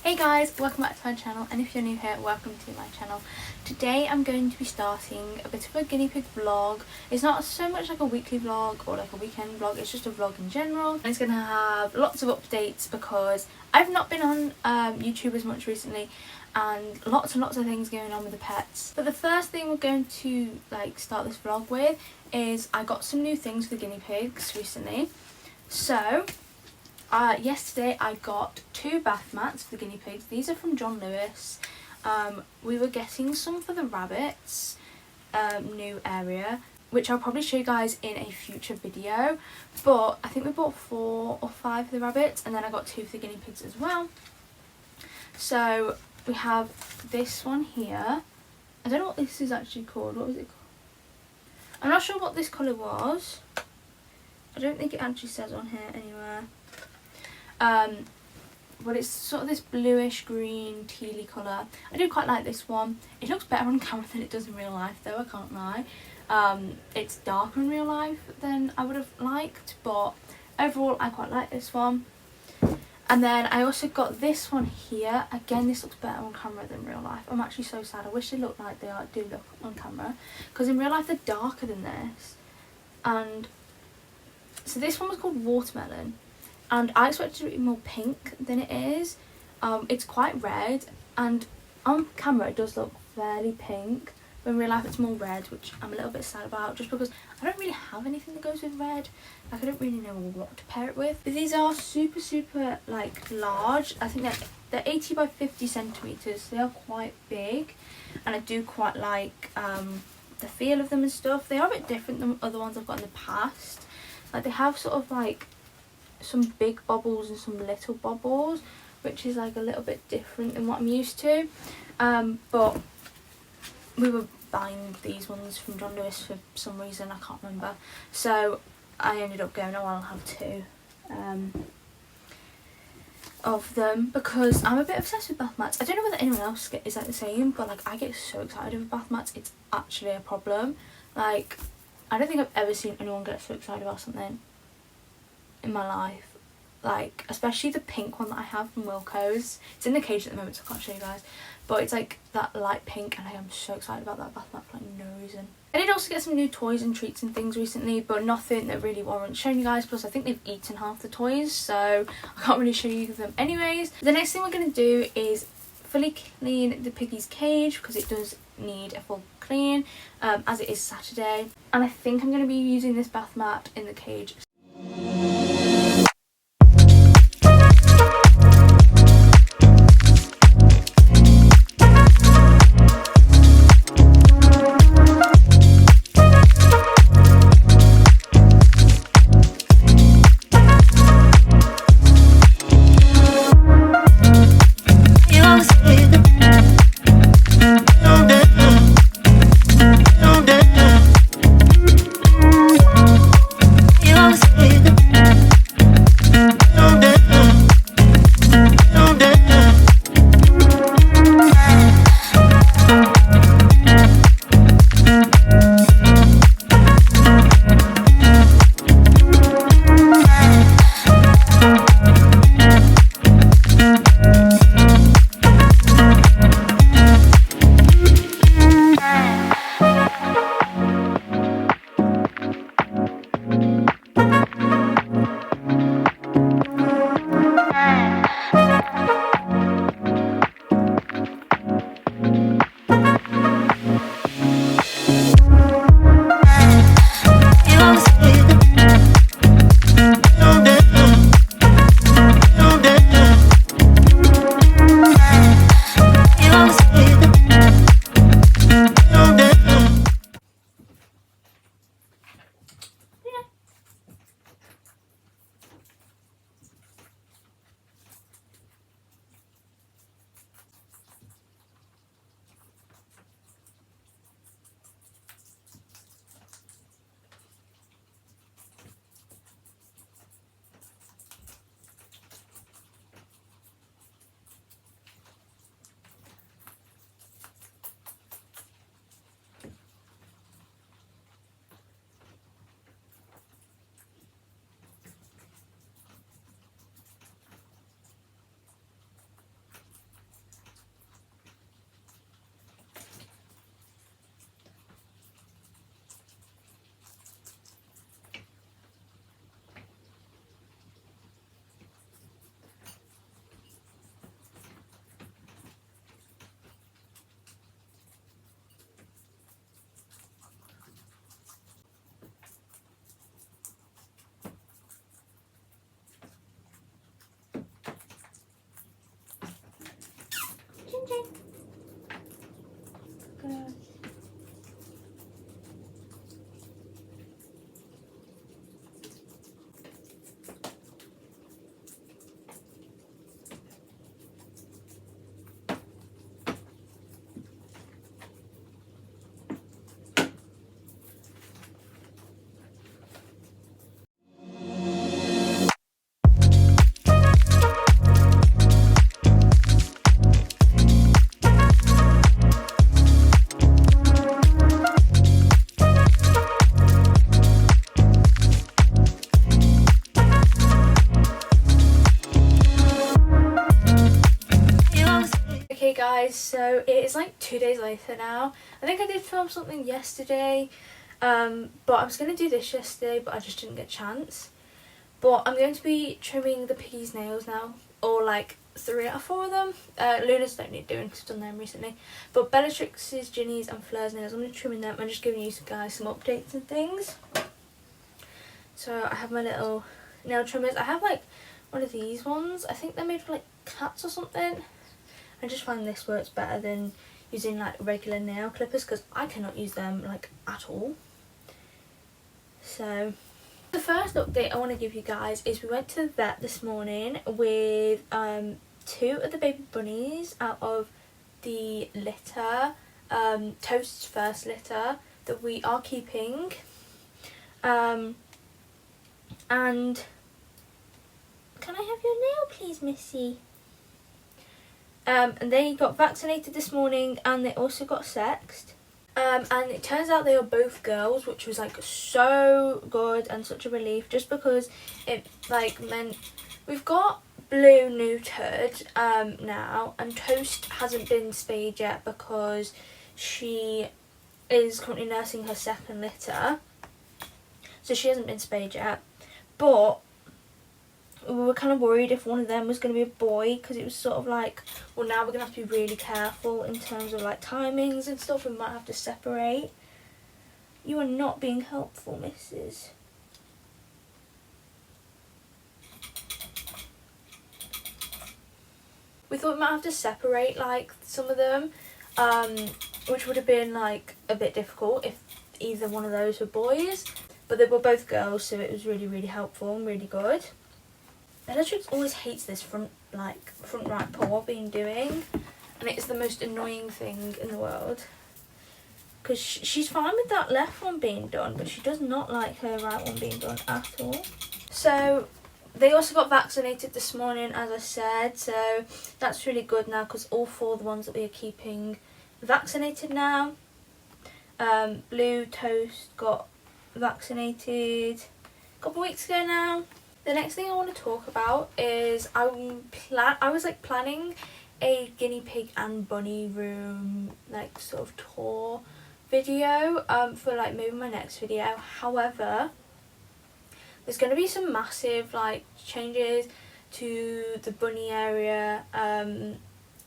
Hey guys, welcome back to my channel, and if you're new here, welcome to my channel. Today I'm going to be starting a bit of a guinea pig vlog. It's not so much like a weekly vlog or like a weekend vlog, it's just a vlog in general. And it's going to have lots of updates because I've not been on YouTube as much recently, and lots of things going on with the pets. But the first thing we're going to start this vlog with is I got some new things for the guinea pigs recently. So yesterday I got 2 bath mats for the guinea pigs. These are from John Lewis. We were getting some for the rabbits, new area, which I'll probably show you guys in a future video. But I think we bought 4 or 5 for the rabbits, and then I got 2 for the guinea pigs as well. So we have this one here. I don't know what this is actually called. What was it called? I'm not sure what this colour was. I don't think it actually says on here anywhere. But it's sort of this bluish green tealy colour. I do quite like this one. It looks better on camera than it does in real life though, I can't lie. It's darker in real life than I would have liked, but overall I quite like this one. And then I also got this one here. Again, this looks better on camera than real life. I'm actually so sad. I wish they looked like they do look on camera, because in real life they're darker than this. And so this one was called Watermelon, and I expected it to be more pink than it is. It's quite red, and on camera it does look fairly pink, but in real life it's more red, which I'm a little bit sad about, just because I don't really have anything that goes with red. I don't really know what to pair it with. But these are super large. I think they're 80 by 50 centimeters, so they are quite big, and I do quite like the feel of them and stuff. They are a bit different than other ones I've got in the past. They have sort of some big bubbles and some little bubbles, which is a little bit different than what I'm used to. But we were buying these ones from John Lewis for some reason, I can't remember. So I ended up going, oh, I'll have 2 of them, because I'm a bit obsessed with bath mats. I don't know whether anyone else is the same, but I get so excited over bath mats, it's actually a problem. I don't think I've ever seen anyone get so excited about something in my life. Especially the pink one that I have from Wilko's. It's in the cage at the moment, so I can't show you guys. But it's that light pink, and I am so excited about that bath mat for no reason. I did also get some new toys and treats and things recently, but nothing that really warrants showing you guys. Plus I think they've eaten half the toys, so I can't really show you them anyways. The next thing we're going to do is fully clean the piggy's cage, because it does need a full clean, as it is Saturday. And I think I'm going to be using this bath mat in the cage. You always Chin. Good. Okay guys, so it is like 2 days later now. I think I did film something yesterday, but I was going to do this yesterday, but I just didn't get a chance. But I'm going to be trimming the piggy's nails now, or like 3 out of 4 of them. Luna's don't need doing because I've done them recently. But Bellatrix's, Ginny's and Fleur's nails, I'm going to be trimming them and just giving you guys some updates and things. So I have my little nail trimmers. I have like one of these ones. I think they're made for like cats or something. I just find this works better than using like regular nail clippers because I cannot use them like at all. So the first update I want to give you guys is we went to the vet this morning with 2 of the baby bunnies out of the litter, Toast's first litter that we are keeping, and can I have your nail please, Missy? And they got vaccinated this morning and they also got sexed. And it turns out they are both girls, which was like so good and such a relief, just because it like meant we've got Blue neutered now, and Toast hasn't been spayed yet because she is currently nursing her second litter, so she hasn't been spayed yet. But we were kind of worried if one of them was going to be a boy, because it was sort of like, well, now we're going to have to be really careful in terms of like timings and stuff. We might have to separate. You are not being helpful, Mrs. We thought we might have to separate like some of them, which would have been like a bit difficult if either one of those were boys, but they were both girls, so it was really, really helpful and really good. Bellatrix always hates this front right paw being doing, and it is the most annoying thing in the world, because she's fine with that left one being done, but she does not like her right one being done at all. So they also got vaccinated this morning, as I said, so that's really good now, because all 4 of the ones that we are keeping are vaccinated now. Blue, Toast got vaccinated a couple of weeks ago now. The next thing I want to talk about is I was like planning a guinea pig and bunny room like sort of tour video for like maybe my next video. However, there's going to be some massive like changes to the bunny area,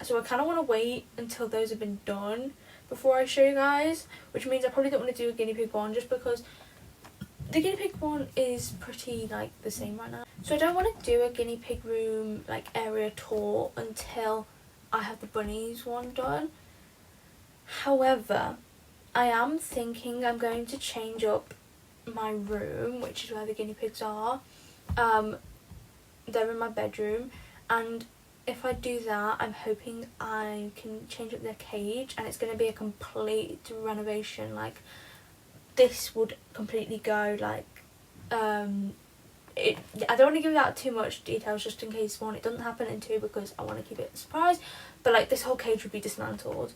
so I kind of want to wait until those have been done before I show you guys, which means I probably don't want to do a guinea pig one just because the guinea pig one is pretty like the same right now. So I don't want to do a guinea pig room like area tour until I have the bunnies one done. However, I am thinking I'm going to change up my room, which is where the guinea pigs are. They're in my bedroom, and if I do that, I'm hoping I can change up their cage, and it's going to be a complete renovation. Like, this would completely go like I don't want to give out too much details just in case 1, it doesn't happen, and 2, because I want to keep it a surprise, but like this whole cage would be dismantled,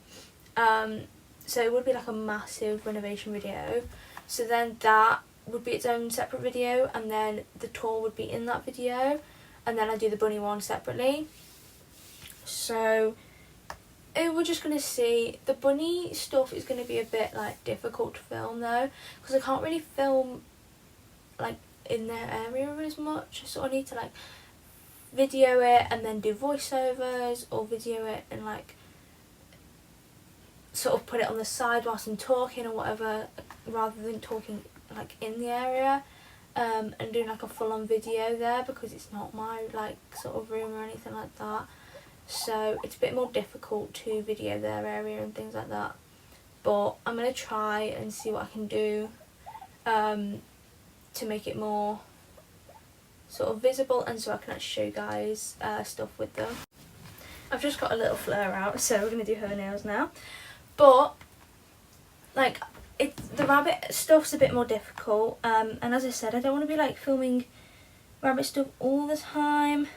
so it would be like a massive renovation video. So then that would be its own separate video, and then the tour would be in that video, and then I do the bunny one separately. So we're just going to see. The bunny stuff is going to be a bit like difficult to film though, because I can't really film like in their area as much, so I need to like video it and then do voiceovers, or video it and like sort of put it on the side whilst I'm talking or whatever, rather than talking like in the area, and doing like a full-on video there, because it's not my like sort of room or anything like that. so it's a bit more difficult to video their area and things like that. But I'm going to try and see what I can do to make it more sort of visible, and so I can actually show you guys stuff with them. I've just got a little flare out, so we're going to do her nails now. But like, the rabbit stuff's a bit more difficult, and as I said, I don't want to be like filming rabbit stuff all the time,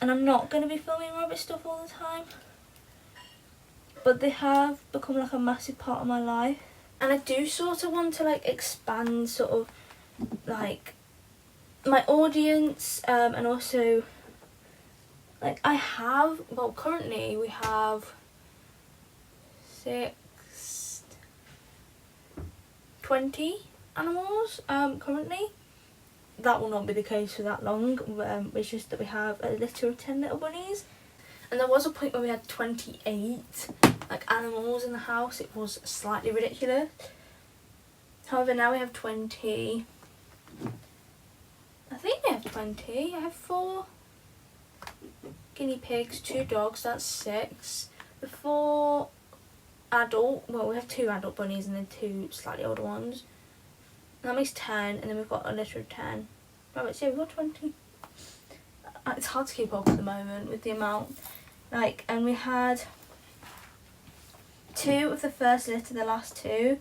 and I'm not going to be filming rabbit stuff all the time, but they have become like a massive part of my life, and I do sort of want to like expand sort of like my audience, and also like currently we have 20 animals currently. That will not be the case for that long. It's just that we have a litter of 10 little bunnies, and there was a point where we had 28 like animals in the house. It was slightly ridiculous. However, now we have 20. I think we have 20. I have 4 guinea pigs, 2 dogs, that's 6. The 4 adult, well, we have 2 adult bunnies and then 2 slightly older ones. That makes 10, and then we've got a litter of 10 rabbits. Yeah, we've got 20. It's hard to keep up at the moment with the amount. Like, and we had 2 of the first litter, the last 2,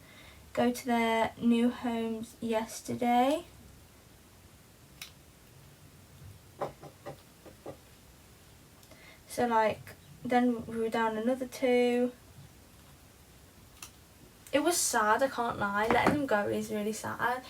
go to their new homes yesterday. So like, then we were down another 2. It was sad, I can't lie. Letting them go is really sad.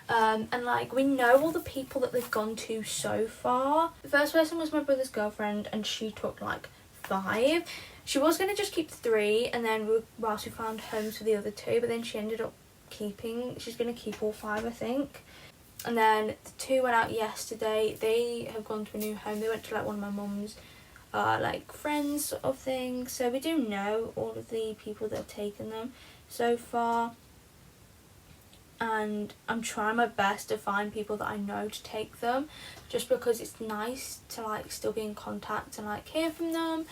And like, we know all the people that they've gone to so far. The first person was my brother's girlfriend, and she took like 5. She was going to just keep 3, and then whilst we found homes for the other 2, but then she ended up she's going to keep all 5, I think. And then the 2 went out yesterday. They have gone to a new home. They went to like one of my mum's like friends sort of thing. So we do know all of the people that have taken them so far, and I'm trying my best to find people that I know to take them, just because it's nice to like still be in contact and like hear from them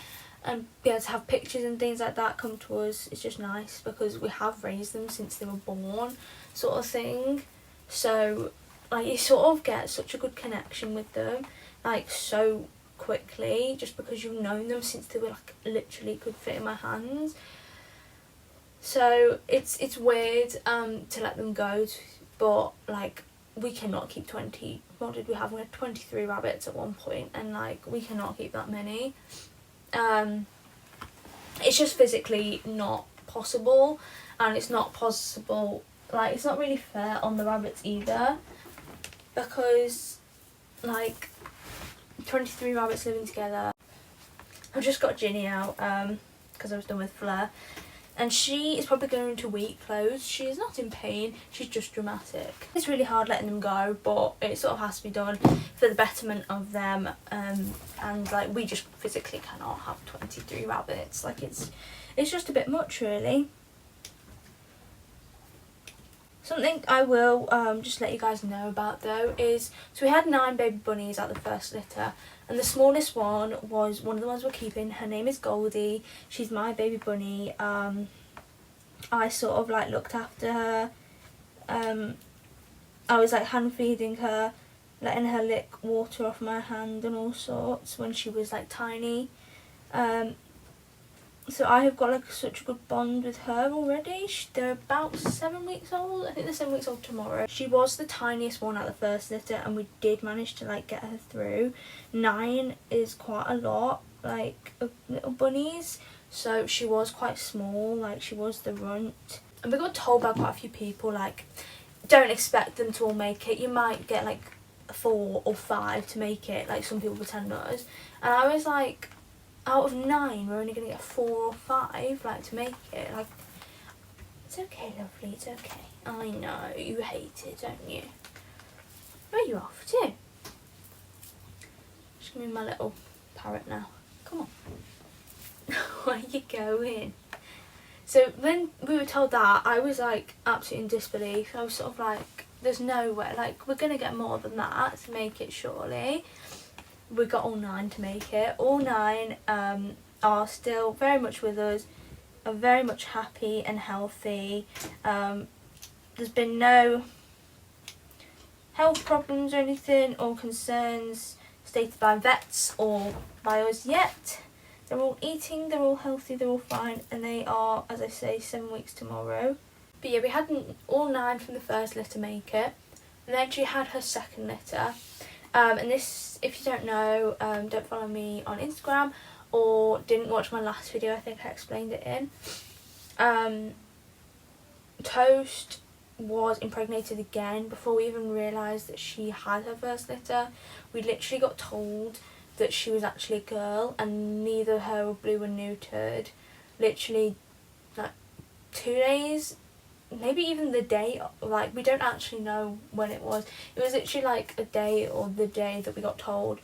and be able to have pictures and things like that come to us. It's just nice because we have raised them since they were born sort of thing. So like, you sort of get such a good connection with them like so quickly, just because you've known them since they were like literally could fit in my hands. So it's weird to let them go, but like, we cannot keep 20. What did we have? We had 23 rabbits at one point, and like, we cannot keep that many. It's just physically not possible, and it's not possible, like, it's not really fair on the rabbits either, because like 23 rabbits living together. I've just got Ginny out because I was done with Fleur, and she is probably going into week clothes. She is not in pain, she's just dramatic. It's really hard letting them go, but it sort of has to be done for the betterment of them, and like, we just physically cannot have 23 rabbits. Like, it's just a bit much, really. Something I will just let you guys know about though is, so we had 9 baby bunnies at the first litter, and the smallest one was one of the ones we're keeping. Her name is Goldie. She's my baby bunny. I sort of like looked after her. I was like hand feeding her, letting her lick water off my hand and all sorts when she was like tiny. So I have got like such a good bond with her already. They're about 7 weeks old. I think they're 7 weeks old tomorrow. She was the tiniest one at the first litter, and we did manage to like get her through. 9 is quite a lot, like, of little bunnies. So she was quite small, like, she was the runt. And we got told by quite a few people, like, don't expect them to all make it. You might get like 4 or 5 to make it, like some people pretend us. And I was like, out of 9, we're only going to get 4 or 5, like, to make it. Like, it's okay, lovely, it's okay. I know, you hate it, don't you? Where are you off to? Just give me my little parrot now. Come on. Where are you going? So when we were told that, I was like absolutely in disbelief. I was sort of like, there's no way, like, we're going to get more than that to make it, surely. we got all 9 to make it. All 9 are still very much with us, are very much happy and healthy. There's been no health problems or anything or concerns stated by vets or by us yet. They're all eating, they're all healthy, they're all fine, and they are, as I say, 7 weeks tomorrow. But yeah, we had all 9 from the first litter make it, and then she had her second litter. And this, if you don't know, don't follow me on Instagram or didn't watch my last video, I think I explained it in. Toast was impregnated again before we even realised that she had her first litter. We literally got told that she was actually a girl, and neither her or Blue were neutered. Literally like 2 days, maybe even the day, like we don't actually know when it was. It was literally like a day or the day that we got told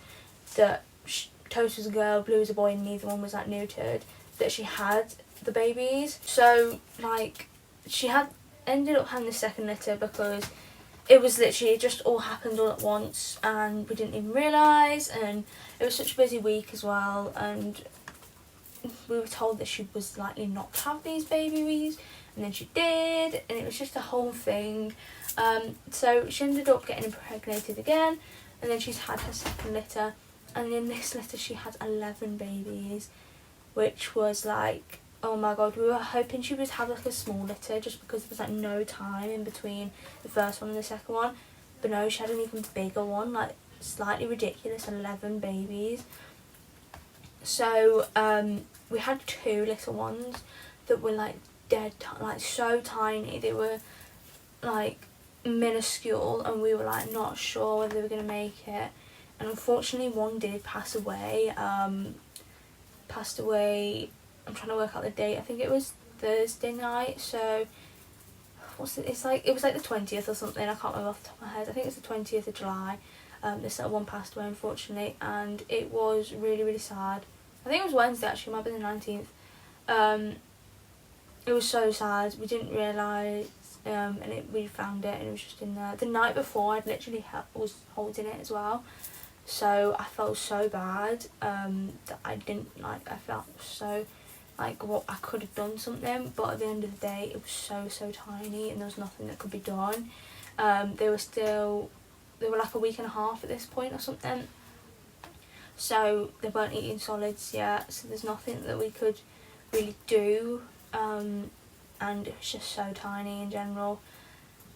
that Toast was a girl, Blue was a boy, and neither one was like neutered, that she had the babies. So like she had ended up having the second litter because it was literally, it just all happened all at once and we didn't even realise, and it was such a busy week as well, and we were told that she was likely not to have these babies, and then she did, and it was just a whole thing. So she ended up getting impregnated again, and then she's had her second litter, and in this litter she had 11 babies, which was like, oh my god, we were hoping she would have like a small litter just because there was like no time in between the first one and the second one, but no, she had an even bigger one, like slightly ridiculous, 11 babies. So we had 2 little ones that were like dead, like so tiny, they were like minuscule, and we were like not sure whether they were going to make it, and unfortunately one did pass away. I'm trying to work out the date, I think it was Thursday night, so what's it, it was like the 20th or something, I can't remember off the top of my head, I think it's the 20th of July. This little one passed away unfortunately, and it was really, really sad. I think it was Wednesday actually, it might be the 19th. It was so sad, we didn't realise, and we found it and it was just in there. The night before I'd literally was holding it as well, so I felt so bad that I didn't, like, I felt so like what I could have done something, but at the end of the day it was so tiny and there was nothing that could be done. They were like a week and a half at this point or something, so they weren't eating solids yet, so there's nothing that we could really do, and it was just so tiny in general.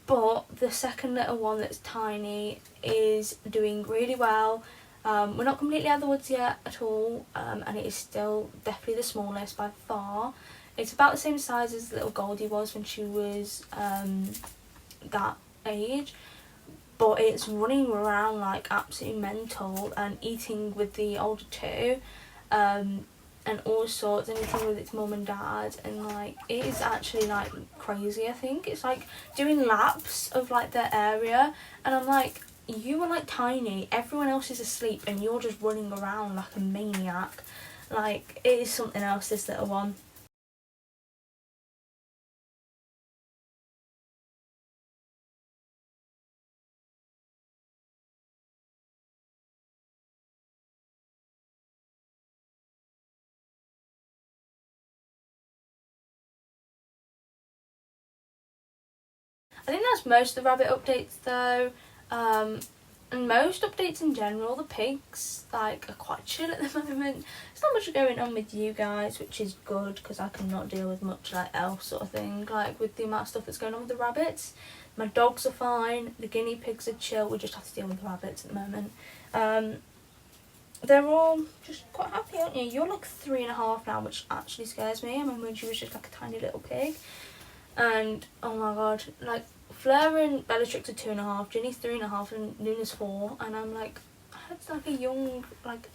But the second little one that's tiny is doing really well. We're not completely out of the woods yet at all, and it is still definitely the smallest by far. It's about the same size as little Goldie was when she was that age, but it's running around like absolutely mental and eating with the older 2, and all sorts, and eating with its mum and dad, and like it is actually like crazy. I think it's like doing laps of like their area, and I'm like, you are like tiny, everyone else is asleep and you're just running around like a maniac. Like it is something else, this little one. I think that's most of the rabbit updates though, and most updates in general. The pigs like are quite chill at the moment. There's not much going on with you guys, which is good because I cannot deal with much like else sort of thing, like with the amount of stuff that's going on with the rabbits. My dogs are fine, the guinea pigs are chill, we just have to deal with the rabbits at the moment. They're all just quite happy, aren't you? You're like 3.5 now, which actually scares me. I remember when she was just like a tiny little pig. And oh my god, like Fleur and Bellatrix are 2.5, Ginny's 3.5, and Luna's 4, and I'm like, I had like a young like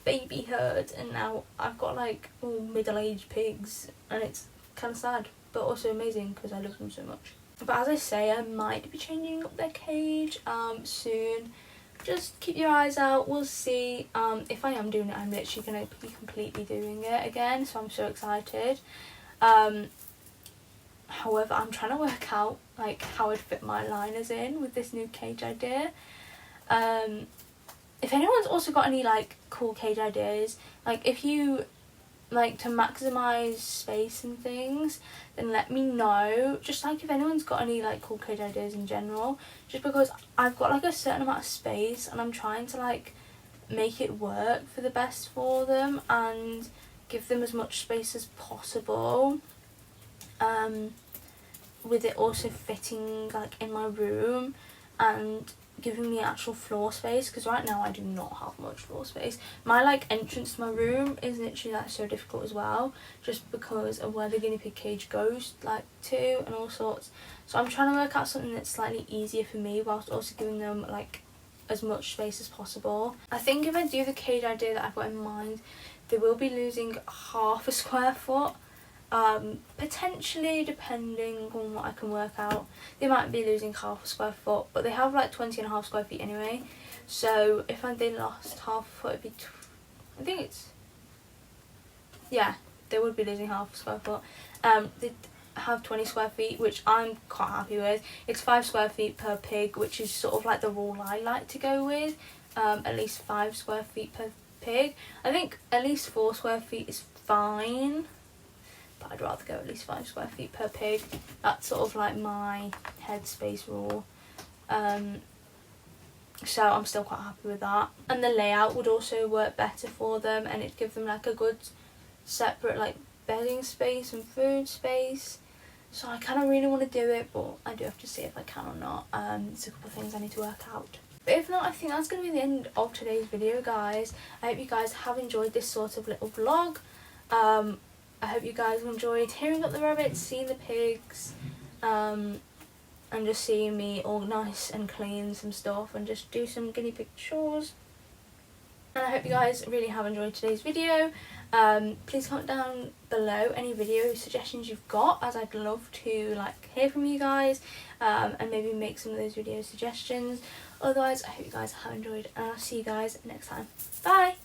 baby herd, and now I've got like all middle-aged pigs, and it's kind of sad but also amazing because I love them so much. But as I say, I might be changing up their cage soon. Just keep your eyes out, we'll see. If I am doing it, I'm literally going to be completely doing it again, so I'm so excited. However, I'm trying to work out like how I'd fit my liners in with this new cage idea. if anyone's also got any like cool cage ideas, like if you like to maximize space and things, then let me know. Just like if anyone's got any like cool cage ideas in general, just because I've got like a certain amount of space and I'm trying to like make it work for the best for them and give them as much space as possible, with it also fitting like in my room and giving me actual floor space, because right now I do not have much floor space. My like entrance to my room is literally like so difficult as well, just because of where the guinea pig cage goes like to and all sorts. So I'm trying to work out something that's slightly easier for me whilst also giving them like as much space as possible. I think if I do the cage idea that I've got in mind, they will be losing half a square foot. Potentially, depending on what I can work out, they might be losing half a square foot, but they have like 20.5 square feet anyway. So if they lost half a foot, it'd be I think it's, yeah, they would be losing half a square foot. They have 20 square feet, which I'm quite happy with. It's 5 square feet per pig, which is sort of like the rule I like to go with. At least 5 square feet per pig. I think at least 4 square feet is fine, but I'd rather go at least 5 square feet per pig. That's sort of like my headspace rule. So I'm still quite happy with that. And the layout would also work better for them, and it'd give them like a good separate like bedding space and food space. So I kind of really want to do it, but I do have to see if I can or not. There's a couple of things I need to work out. But if not, I think that's going to be the end of today's video, guys. I hope you guys have enjoyed this sort of little vlog. I hope you guys enjoyed hearing about the rabbits, seeing the pigs, and just seeing me organise and clean some stuff and just do some guinea pig chores. And I hope you guys really have enjoyed today's video. Please comment down below any video suggestions you've got, as I'd love to like hear from you guys, and maybe make some of those video suggestions. Otherwise, I hope you guys have enjoyed, and I'll see you guys next time. Bye!